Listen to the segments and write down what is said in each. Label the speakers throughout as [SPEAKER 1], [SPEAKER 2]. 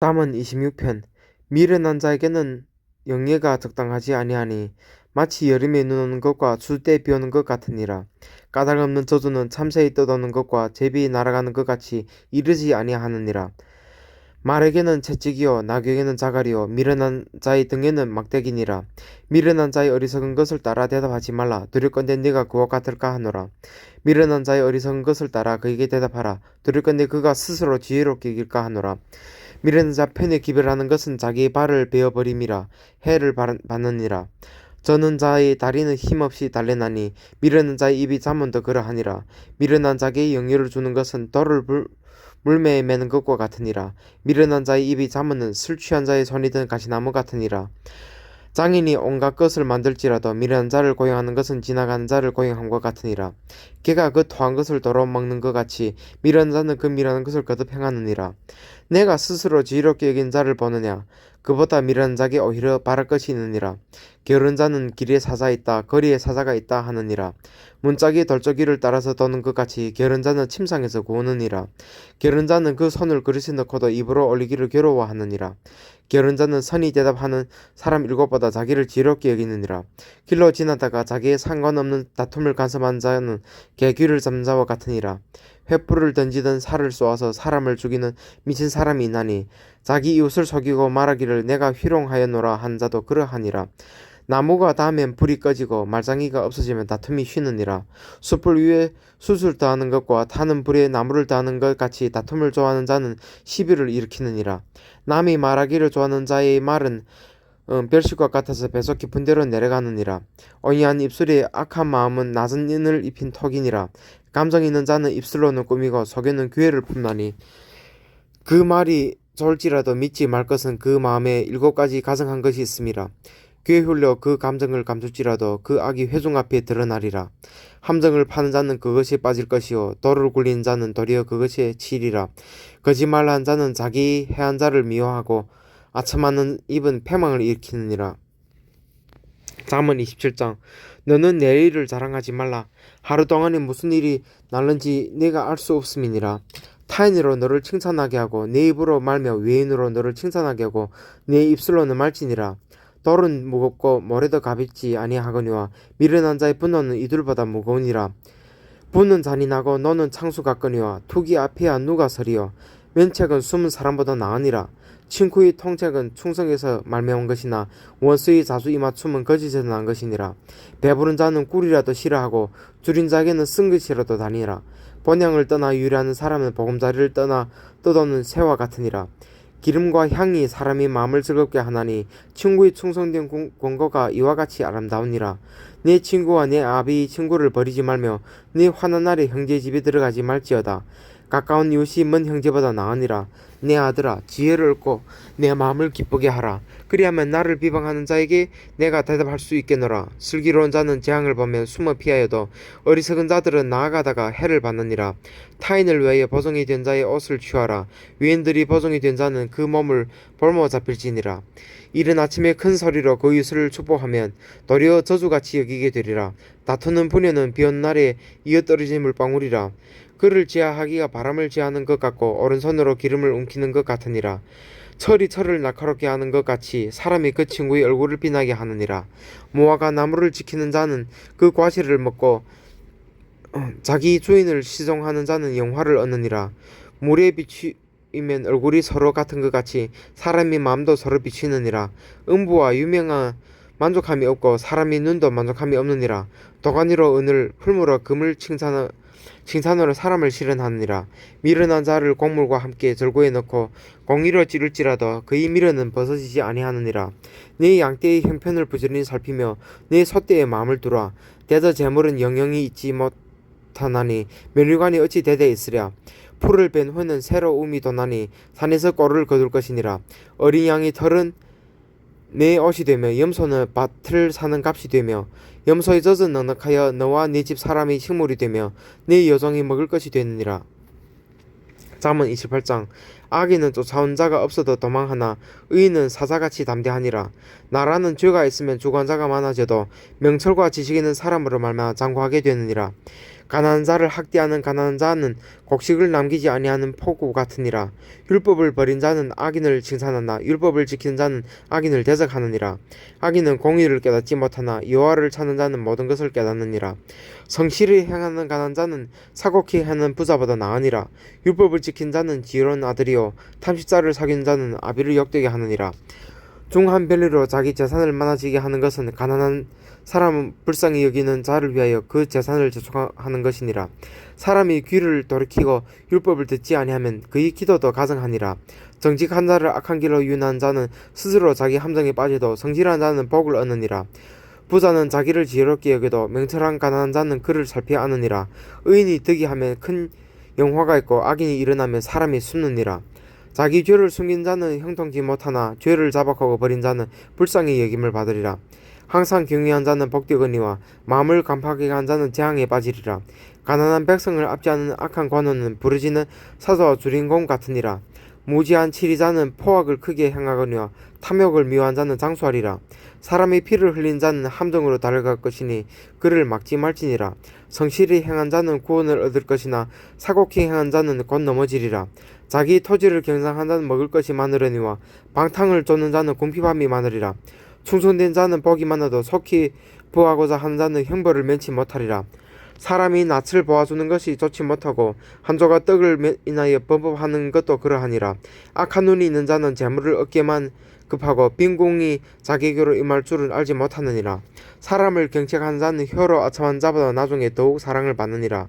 [SPEAKER 1] 잠언 26편. 미련한 자에게는 영예가 적당하지 아니하니 마치 여름에 눈 오는 것과 추울 때 비 오는 것 같으니라. 까닭없는 저주는 참새의 떠도는 것과 제비 날아가는 것 같이 이르지 아니하느니라. 말에게는 채찍이요 나귀에게는 자갈이요 미련한 자의 등에는 막대기니라. 미련한 자의 어리석은 것을 따라 대답하지 말라. 두렵건대 네가 그와 같을까 하노라. 미련한 자의 어리석은 것을 따라 그에게 대답하라. 두렵건대 그가 스스로 지혜롭게 이길까 하노라. 미련한 자 편에 기별하는 것은 자기의 발을 베어버림이라. 해를 받느니라. 저는 자의 다리는 힘없이 달래나니 미련한 자의 입이 잠언도 그러하니라. 미련한 자에게 영예를 주는 것은 돌을 물매에 매는 것과 같으니라. 미련한 자의 입이 잠언은 술 취한 자의 손이 든 가시나무 같으니라. 장인이 온갖 것을 만들지라도 미련한 자를 고용하는 것은 지나가는 자를 고용함과 같으니라. 개가 그 토한 것을 도로 먹는 것 같이 미련한 자는 그 미련한 것을 거듭 행하느니라. 내가 스스로 지혜롭게 여긴 자를 보느냐. 그보다 미련한 자에게 오히려 바랄 것이 있느니라. 게으른 자는 길에 사자 있다 거리에 사자가 있다 하느니라. 문짝이 돌적이를 따라서 도는 것 같이 게으른 자는 침상에서 구우느니라. 게으른 자는 그 손을 그릇에 넣고도 입으로 올리기를 괴로워하느니라. 게으른 자는 선의 대답하는 사람 일곱보다 자기를 지혜롭게 여기느니라. 길로 지나다가 자기의 상관없는 다툼을 간섭한 자는 개귀를 잡는 자와 같으니라. 횃불을 던지던 살을 쏘아서 사람을 죽이는 미친 사람이 있나니 자기 이웃을 속이고 말하기를 내가 희롱하였노라 한 자도 그러하니라. 나무가 닿으면 불이 꺼지고 말장이가 없어지면 다툼이 쉬느니라. 숯불 위에 숯을 더하는 것과 타는 불에 나무를 더하는 것 같이 다툼을 좋아하는 자는 시비를 일으키느니라. 남이 말하기를 좋아하는 자의 말은 별식과 같아서 배속 깊은 데로 내려가느니라. 언짢은 입술에 악한 마음은 낮은 인을 입힌 턱이니라. 감정 있는 자는 입술로는 꾸미고 속에는 기회를 품나니 그 말이 좋을지라도 믿지 말 것은 그 마음에 7가지 가증한 것이 있음이라. 귀에 흘려 그 감정을 감출지라도 그 악이 회중 앞에 드러나리라. 함정을 파는 자는 그것이 빠질 것이요 돌을 굴리는 자는 도리어 그것에 치리라. 거짓말한 자는 자기 해한 자를 미워하고 아첨하는 입은 패망을 일으키느니라. 잠언 27장. 너는 내일을 자랑하지 말라. 하루 동안에 무슨 일이 날는지 내가 알 수 없음이니라. 타인으로 너를 칭찬하게 하고 내 입으로 말며 외인으로 너를 칭찬하게 하고 내 입술로는 말지니라. 돌은 무겁고 모래도 가볍지 아니하거니와 미련한 자의 분노는 이들보다 무거우니라. 분은 잔인하고 노는 창수 같거니와 투기 앞에야 누가 서리요. 면책은 숨은 사람보다 나으니라. 친구의 통책은 충성에서 말미암은 것이나 원수의 자주 이맞춤은 거짓에서 난 것이니라. 배부른 자는 꿀이라도 싫어하고 줄인 자에게는 쓴 것이라도 다니라. 본향을 떠나 유리하는 사람은 보금자리를 떠나 떠도는 새와 같으니라. 기름과 향이 사람이 마음을 즐겁게 하나니 친구의 충성된 권고가 이와 같이 아름다우니라. 내 친구와 내 아비의 친구를 버리지 말며 내 환난 날에 형제 집에 들어가지 말지어다. 가까운 이웃이 먼 형제보다 나으니라. 내 아들아 지혜를 얻고 내 마음을 기쁘게 하라. 그리하면 나를 비방하는 자에게 내가 대답할 수 있겠노라. 슬기로운 자는 재앙을 보면 숨어 피하여도 어리석은 자들은 나아가다가 해를 받느니라. 타인을 위하여 보정이 된 자의 옷을 취하라. 위인들이 보정이 된 자는 그 몸을 볼모 잡힐지니라. 이른 아침에 큰 소리로 그 이웃을 축복하면 도리어 저주같이 여기게 되리라. 다투는 분야는 비온 날에 이어떨어진 물방울이라. 그를 제하하기가 바람을 제하는 것 같고 오른손으로 기름을 움키는 것 같으니라. 철이 철을 날카롭게 하는 것 같이 사람이 그 친구의 얼굴을 빛나게 하느니라. 모아가 나무를 지키는 자는 그 과실을 먹고 자기 주인을 시종하는 자는 영화를 얻느니라. 물에 비추이면 얼굴이 서로 같은 것 같이 사람의 마음도 서로 비추느니라. 음부와 유명한 만족함이 없고 사람의 눈도 만족함이 없느니라. 도가니로 은을 풀무로 금을 칭찬으로 사람을 실현하느니라. 미련한 자를 곡물과 함께 절구에 넣고 공의로 찌를지라도 그의 미련은 벗어지지 아니하느니라. 네 양떼의 형편을 부지런히 살피며 네 소떼의 마음을 두라. 대저 재물은 영영이 있지 못하나니 면류관이 어찌 대대 있으랴. 풀을 벤 후에는 새로 움이 돋나니 산에서 꼴을 거둘 것이니라. 어린 양의 털은 내 옷이 되며 염소는 밭을 사는 값이 되며 염소의 젖은 넉넉하여 너와 네 집 사람의 식물이 되며 네 여종이 먹을 것이 되느니라. 잠언 28장. 악인은 쫓아온 자가 없어도 도망하나 의인은 사자같이 담대하니라. 나라는 죄가 있으면 주관자가 많아져도 명철과 지식 있는 사람으로 말미암아 장구하게 되느니라. 가난한 자를 학대하는 가난한 자는 곡식을 남기지 아니하는 포구 같으니라. 율법을 버린 자는 악인을 칭찬하나 율법을 지키는 자는 악인을 대적하느니라. 악인은 공의를 깨닫지 못하나 여호와를 찾는 자는 모든 것을 깨닫느니라. 성실히 행하는 가난한 자는 사곡히 하는 부자보다 나으니라. 율법을 지킨 자는 지혜로운 아들이요 탐식자를 사귀는 자는 아비를 역되게 하느니라. 중 한 별리로 자기 재산을 많아지게 하는 것은 가난한 사람은 불쌍히 여기는 자를 위하여 그 재산을 저축하는 것이니라. 사람이 귀를 돌이키고 율법을 듣지 아니하면 그의 기도도 가증하니라. 정직한 자를 악한 길로 유인한 자는 스스로 자기 함정에 빠지도 성실한 자는 복을 얻느니라. 부자는 자기를 지혜롭게 여겨도 명철한 가난한 자는 그를 살피 아느니라. 의인이 득이하면 큰 영화가 있고 악인이 일어나면 사람이 숨느니라. 자기 죄를 숨긴 자는 형통치 못하나 죄를 자박하고 버린 자는 불쌍히 여김을 받으리라. 항상 경외한 자는 복되거니와 마음을 간파하게 한 자는 재앙에 빠지리라. 가난한 백성을 압제하는 악한 관원은 부르짖는 사자와 주인공 같으니라. 무지한 치리자는 포악을 크게 행하거니와 탐욕을 미워한 자는 장수하리라. 사람이 피를 흘린 자는 함정으로 달려갈 것이니 그를 막지 말지니라. 성실히 행한 자는 구원을 얻을 것이나 사곡히 행한 자는 곧 넘어지리라. 자기 토지를 경상한 자는 먹을 것이 많으려니와 방탕을 쫓는 자는 궁핍함이 많으리라. 충성된 자는 복이 많아도 속히 부하고자 하는 자는 형벌을 면치 못하리라. 사람이 낯을 보아주는 것이 좋지 못하고 한 조각 떡을 인하여 범법하는 것도 그러하니라. 악한 눈이 있는 자는 재물을 얻게만 급하고 빈궁이 자기에게로 임할 줄을 알지 못하느니라. 사람을 경책하는 자는 혀로 아첨한 자보다 나중에 더욱 사랑을 받느니라.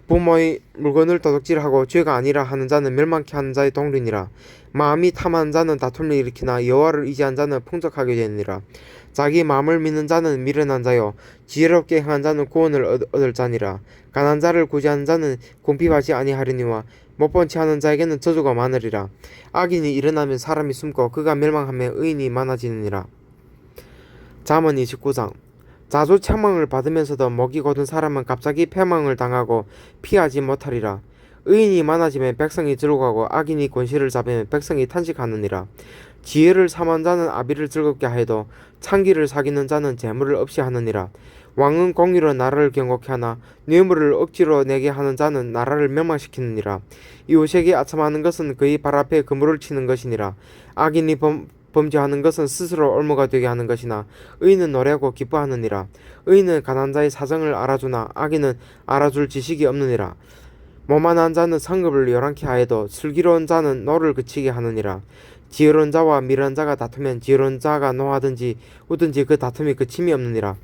[SPEAKER 1] 부모의 물건을 도둑질하고 죄가 아니라 하는 자는 멸망케 하는 자의 동류니라. 마음이 탐한 자는 다툼을 일으키나 여호와를 의지한 자는 풍족하게 되느니라. 자기 마음을 믿는 자는 미련한 자요 지혜롭게 행한 자는 구원을 얻을 자니라. 가난한 자를 구제하는 자는 궁핍하지 아니하려니와 못본 채 하는 자에게는 저주가 많으리라. 악인이 일어나면 사람이 숨고 그가 멸망하면 의인이 많아지느니라. 잠언 29장. 자주 책망을 받으면서도 목이 곧은 사람은 갑자기 패망을 당하고 피하지 못하리라. 의인이 많아지면 백성이 즐거워하고 악인이 권세를 잡으면 백성이 탄식하느니라. 지혜를 삼한 자는 아비를 즐겁게 하여도 창기를 사귀는 자는 재물을 없이 하느니라. 왕은 공의로 나라를 경고케 하나 뇌물을 억지로 내게 하는 자는 나라를 멸망시키느니라. 이웃에게 아첨하는 것은 그의 발 앞에 그물을 치는 것이니라. 악인이 범죄하는 것은 스스로 올무가 되게 하는 것이나 의인은 노래하고 기뻐하느니라. 의인은 가난한 자의 사정을 알아주나 악인은 알아줄 지식이 없느니라. 모만한 자는 성급을 요란케 하여도 슬기로운 자는 노를 그치게 하느니라. 지혜로운 자와 미련한 자가 다투면 지혜로운 자가 노하든지 웃든지 그 다툼이 그침이 없느니라.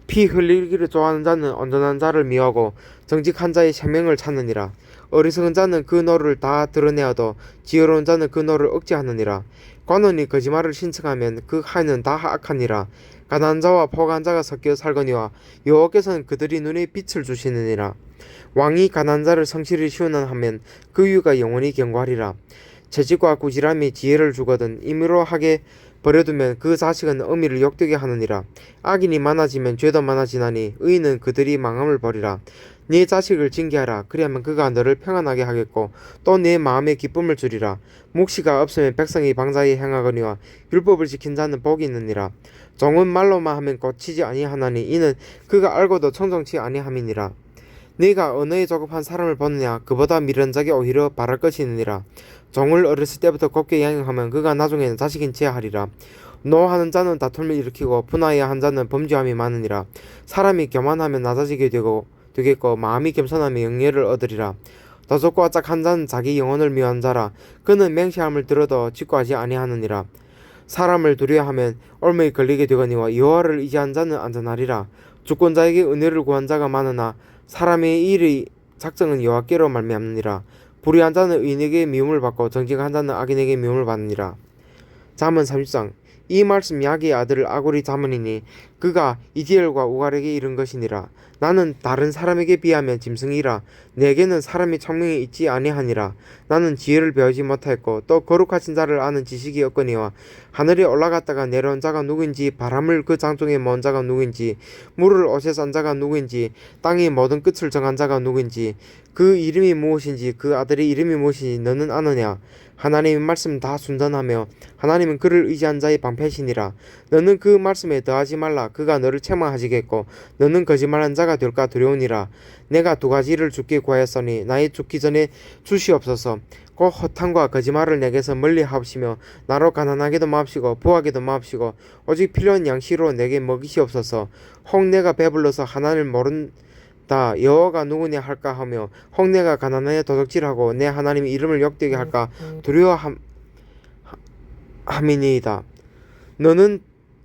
[SPEAKER 1] 피 흘리기를 좋아하는 자는 온전한 자를 미워하고 정직한 자의 생명을 찾느니라. 어리석은 자는 그 노를 다 드러내어도 지혜로운 자는 그 노를 억제하느니라. 관원이 거짓말을 신청하면 그 하인은 다 악하니라. 가난한 자와 포가한 자가 섞여 살거니와 여호와께서는 그들이 눈에 빛을 주시느니라. 왕이 가난한 자를 성실히 시원하면 그 유가 영원히 견고하리라. 채찍과 꾸지람이 지혜를 주거든 임의로 하게 버려두면 그 자식은 어미를 욕되게 하느니라. 악인이 많아지면 죄도 많아지나니 의인은 그들이 망함을 버리라. 네 자식을 징계하라. 그리하면 그가 너를 평안하게 하겠고 또 내 마음에 기쁨을 주리라. 묵시가 없으면 백성이 방자히 행하거니와 율법을 지킨 자는 복이 있느니라. 종은 말로만 하면 고치지 아니하나니 이는 그가 알고도 청정치 아니함이니라. 네가 언어에 조급한 사람을 보느냐 그보다 미련한 자에게 오히려 바랄 것이 있느니라. 종을 어렸을 때부터 곱게 양육하면 그가 나중에는 자식인 채 하리라. 노하는 자는 다툼을 일으키고 분하여야 한 자는 범죄함이 많으니라. 사람이 교만하면 낮아지게 되겠고 마음이 겸손하면 영예를 얻으리라. 도적과 짝한 자는 자기 영혼을 미워한 자라. 그는 맹세함을 들어도 직구하지 아니하느니라. 사람을 두려워하면 올무에 걸리게 되거니와 여호와를 의지한 자는 안전하리라. 주권자에게 은혜를 구한 자가 많으나 사람의 일의 작정은 여호와께로 말미암느니라. 불의한 자는 의인에게 미움을 받고 정직한 자는 악인에게 미움을 받느니라. 잠언 30장. 이 말씀 야기의 아들 아굴이 잠언이니 그가 이디엘과 우갈에게 이른 것이니라. 나는 다른 사람에게 비하면 짐승이라. 내게는 사람이 청명이 있지 아니하니라. 나는 지혜를 배우지 못하였고 또 거룩하신 자를 아는 지식이 없거니와 하늘에 올라갔다가 내려온 자가 누구인지 바람을 그 장중에 모은 자가 누구인지 물을 옷에 싼 자가 누구인지 땅의 모든 끝을 정한 자가 누구인지 그 이름이 무엇인지 그 아들의 이름이 무엇인지 너는 아느냐. 하나님의 말씀 다 순전하며 하나님은 그를 의지한 자의 방패시니라. 너는 그 말씀에 더하지 말라. 그가 너를 책망하시겠고 너는 거짓말한 자가 될까 두려우니라. 내가 두 가지를 주께 구하였으니 나의 죽기 전에 주시옵소서. 곧 허탄과 거짓말을 내게서 멀리 하옵시며 나로 가난하게도 마옵시고 부하게도 마옵시고 오직 필요한 양식으로 내게 먹이시옵소서. 혹 내가 배불러서 하나님을 모른다 여호와가 누구냐 할까 하며 혹 내가 가난하여 도적질하고 내 하나님의 이름을 욕되게 할까 두려워함이니이다. 너는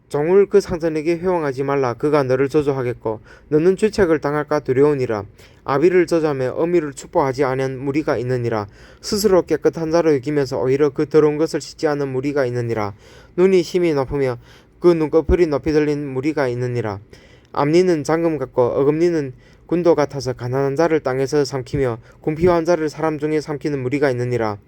[SPEAKER 1] 종을 그 상전에게 회용하지 말라. 그가 너를 저주하겠고 너는 죄책을 당할까 두려우니라. 아비를 저주하며 어미를 축복하지 아니한 무리가 있느니라. 스스로 깨끗한 자로 여기면서 오히려 그 더러운 것을 씻지 않은 무리가 있느니라. 눈이 힘이 높으며 그 눈꺼풀이 높이 들린 무리가 있느니라. 앞니는 잠금 같고 어금니는 군도 같아서 가난한 자를 땅에서 삼키며 궁핍한 자를 사람 중에 삼키는 무리가 있느니라.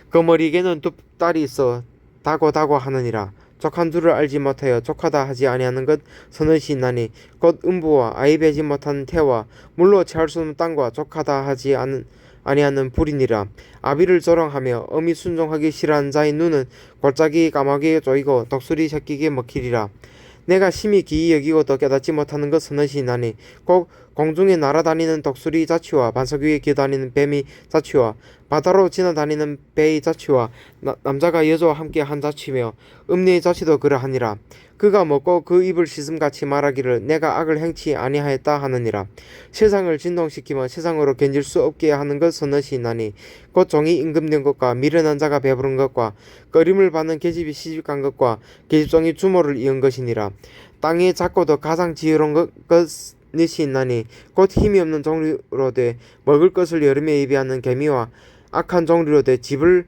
[SPEAKER 1] 그 머리에게는 두 딸이 있어 다고 하느니라. 족한 줄을 알지 못하여 족하다 하지 아니하는 것 서너시 있나니 곧 음부와 아이 베지 못한 태와 물로 채할 수 없는 땅과 족하다 하지 아니하는 불이니라. 아비를 조롱하며 어미 순종하기 싫어하는 자의 눈은 골짜기 까마귀에 쪼이고 독수리 새끼게 먹히리라. 내가 심히 기이 여기고도 깨닫지 못하는 것 서너시 있나니 곧 공중에 날아다니는 독수리 자취와 반석 위에 기어다니는 뱀이 자취와 바다로 지나다니는 배의 자취와 남자가 여자와 함께 한 자취며 음녀의 자취도 그러하니라. 그가 먹고 그 입을 씻음같이 말하기를 내가 악을 행치 아니하였다 하느니라. 세상을 진동시키며 세상으로 견질 수 없게 하는 것 서너시 있나니 곧 종이 임금된 것과 미련한 자가 배부른 것과 꺼림을 받는 계집이 시집간 것과 계집종이 주모를 이은 것이니라. 땅에 작고도 가장 지혜로운 것이 있나니 곧 힘이 없는 종류로 돼 먹을 것을 여름에 예비하는 개미와 악한 종류로 돼 집을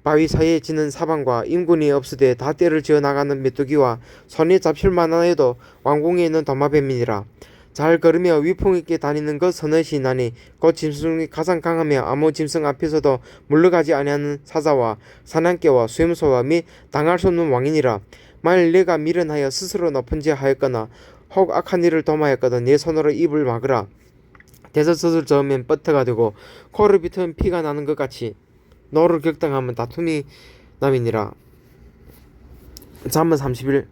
[SPEAKER 1] 바위 사이에 지는 사방과 임군이 없으되 다 떼를 지어 나가는 메뚜기와 손에 잡힐만 해도 왕궁에 있는 도마뱀이니라. 잘 걸으며 위풍 있게 다니는 것 서너시 있나니 곧 짐승이 가장 강하며 아무 짐승 앞에서도 물러가지 아니하는 사자와 사냥개와 수염소와 및 당할 수 없는 왕이니라. 만일 내가 미련하여 스스로 높은 지 하였거나 혹 악한 일을 도모하였거든 내 손으로 입을 막으라. 대젖을 저으면 뻗터가 되고 코를 비틀면 피가 나는 것 같이 너를 격당하면 다툼이 남이니라. 잠언 30일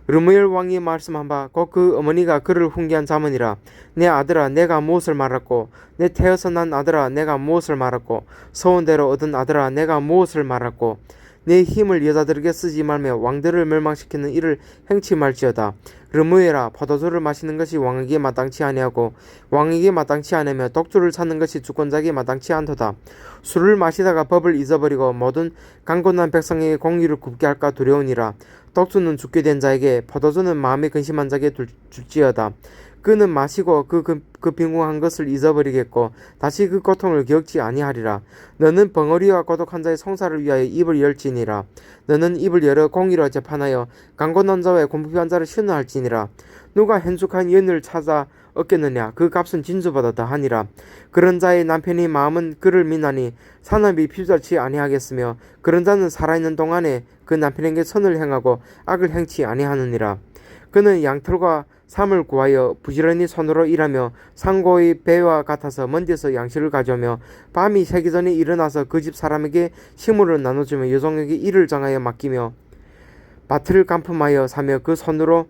[SPEAKER 1] 르무엘 왕이 말씀한 바 곧 그 어머니가 그를 훈계한 잠언이라. 내 아들아 내가 무엇을 말했고 내 태어서 난 아들아 내가 무엇을 말했고 소원대로 얻은 아들아 내가 무엇을 말했고 내 힘을 여자들에게 쓰지 말며 왕들을 멸망시키는 일을 행치 말지어다. 르무엘아 포도주를 마시는 것이 왕에게 마땅치 아니하고 왕에게 마땅치 아니하며 독주를 찾는 것이 주권자에게 마땅치 않도다. 술을 마시다가 법을 잊어버리고 모든 강건한 백성에게 공의를 굽게 할까 두려우니라. 독주는 죽게 된 자에게 포도주는 마음에 근심한 자에게 줄지어다. 그는 마시고 그 빈궁한 것을 잊어버리겠고 다시 그 고통을 기억지 아니하리라. 너는 벙어리와 고독한 자의 송사를 위하여 입을 열지니라. 너는 입을 열어 공의로 재판하여 강건한 자와 궁핍한 자를 신호할지니라. 누가 현숙한 연을 찾아 얻겠느냐. 그 값은 진주보다 더하니라. 그런 자의 남편의 마음은 그를 미나니 산업이 필요치 아니하겠으며 그런 자는 살아있는 동안에 그 남편에게 선을 행하고 악을 행치 아니하느니라. 그는 양털과 삶을 구하여 부지런히 손으로 일하며 상고의 배와 같아서 먼 데서 양식을 가져오며 밤이 새기 전에 일어나서 그 집 사람에게 식물을 나눠주며 여종에게 일을 정하여 맡기며 밭을 간품하여 사며 그 손으로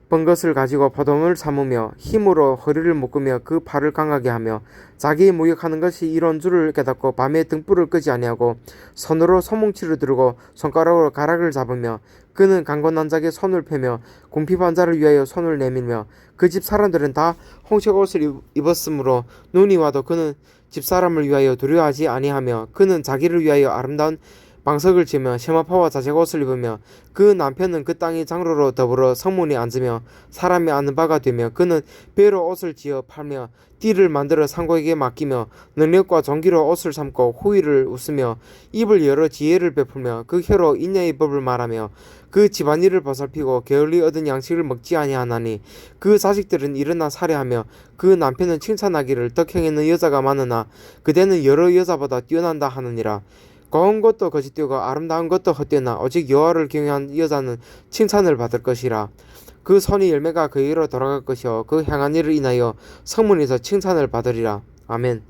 [SPEAKER 1] 번 것을 가지고 포도원을 삼으며 힘으로 허리를 묶으며 그 팔을 강하게 하며 자기 무역하는 것이 이런 줄을 깨닫고 밤에 등불을 끄지 아니하고 손으로 소뭉치를 들고 손가락으로 가락을 잡으며 그는 강건한 자에게 손을 펴며 궁핍한 자를 위하여 손을 내밀며 그 집 사람들은 다 홍색 옷을 입었으므로 눈이 와도 그는 집사람을 위하여 두려워하지 아니하며 그는 자기를 위하여 아름다운 방석을 지으며 세마포와 자색 옷을 입으며 그 남편은 그 땅의 장로로 더불어 성문에 앉으며 사람이 아는 바가 되며 그는 배로 옷을 지어 팔며 띠를 만들어 상고에게 맡기며 능력과 종기로 옷을 삼고 후의를 웃으며 입을 열어 지혜를 베풀며 그 혀로 인내의 법을 말하며 그 집안일을 보살피고 게을리 얻은 양식을 먹지 아니하나니 그 자식들은 일어나 살해하며 그 남편은 칭찬하기를 덕행에는 여자가 많으나 그대는 여러 여자보다 뛰어난다 하느니라. 고운 것도 거짓되고 아름다운 것도 헛되나 오직 여호와를 경외한 여자는 칭찬을 받을 것이라. 그 손이 열매가 그에게로 돌아갈 것이요 그 행한 일을 인하여 성문에서 칭찬을 받으리라. 아멘.